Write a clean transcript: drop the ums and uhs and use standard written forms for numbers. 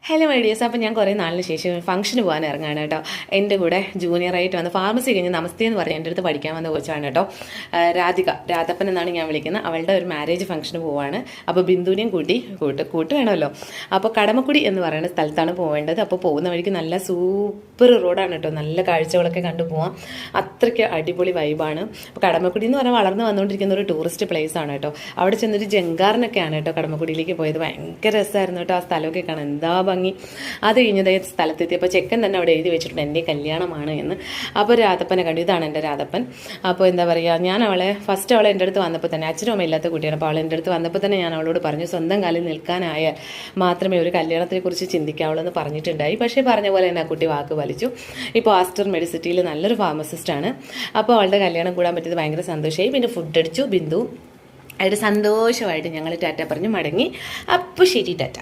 Hello ideas. അപ്പോൾ ഞാൻ കുറേ നാളിന് ശേഷം ഫംഗ്ഷന് പോകാൻ ഇറങ്ങാണ് കേട്ടോ. എൻ്റെ കൂടെ ജൂനിയറായിട്ട് വന്ന് ഫാർമസി കഴിഞ്ഞ് നമസ്തേ എന്ന് പറഞ്ഞ് എൻ്റെ അടുത്ത് പഠിക്കാൻ വന്ന കോച്ചാണ് കേട്ടോ. രാധപ്പൻ എന്നാണ് ഞാൻ വിളിക്കുന്നത്. അവളുടെ ഒരു മാരേജ് ഫംഗ്ഷന് പോവാണ്. അപ്പോൾ ബിന്ദുവിനെയും കൂട്ട് വേണമല്ലോ. അപ്പോൾ കടമക്കുടി എന്ന് പറയുന്ന സ്ഥലത്താണ് പോവേണ്ടത്. അപ്പോൾ പോകുന്ന വഴിക്ക് നല്ല സൂപ്പർ റോഡാണ് കേട്ടോ. നല്ല കാഴ്ചകളൊക്കെ കണ്ടു പോവാം. അത്രയ്ക്ക് അടിപൊളി വൈബാണ്. അപ്പോൾ കടമക്കുടി എന്ന് പറഞ്ഞാൽ വളർന്ന് വന്നുകൊണ്ടിരിക്കുന്ന ഒരു ടൂറിസ്റ്റ് പ്ലേസ് ആണ് കേട്ടോ. അവിടെ ചെന്നൊരു ജങ്കാറിനൊക്കെയാണ് കേട്ടോ കടമക്കുടിയിലേക്ക് പോയത്. ഭയങ്കര രസമായിരുന്നു കേട്ടോ. ആ സ്ഥലമൊക്കെ കാണാൻ എന്താ ഭംഗി. അത് കഴിഞ്ഞതേ സ്ഥലത്തെത്തിയപ്പോൾ ചെക്കൻ തന്നെ അവിടെ എഴുതി വെച്ചിട്ടുണ്ട് എൻ്റെ കല്യാണമാണ് എന്ന്. അപ്പോൾ രാധപ്പനെ കണ്ടു. ഇതാണ് എൻ്റെ രാധപ്പൻ. അപ്പോൾ എന്താ പറയുക, ഞാൻ ഫസ്റ്റ് അവളെ എൻ്റെ അടുത്ത് വന്നപ്പോൾ തന്നെ, അച്ഛനും അമ്മ ഇല്ലാത്ത കുട്ടിയാണ്. അപ്പോൾ അവൾ എൻ്റെ അടുത്ത് വന്നപ്പോൾ തന്നെ ഞാൻ അവളോട് പറഞ്ഞു, സ്വന്തം കാലിൽ നിൽക്കാനായാൽ മാത്രമേ ഒരു കല്യാണത്തെക്കുറിച്ച് ചിന്തിക്കാവുള്ളൂ എന്ന് പറഞ്ഞിട്ടുണ്ടായി. പക്ഷേ പറഞ്ഞ പോലെ തന്നെ ആ കുട്ടി വാക്ക് വലിച്ചു. ഇപ്പോൾ ആസ്റ്റർ മെഡിസിറ്റിയിൽ നല്ലൊരു ഫാർമസിസ്റ്റാണ്. അപ്പോൾ അവളുടെ കല്യാണം കൂടാൻ പറ്റിയത് ഭയങ്കര സന്തോഷമായി. പിന്നെ ഫുഡ് അടിച്ചു. ബിന്ദു ആയിട്ട് സന്തോഷമായിട്ട് ഞങ്ങൾ ടാറ്റ പറഞ്ഞു മടങ്ങി. അപ്പോൾ ശരി, ടാറ്റ.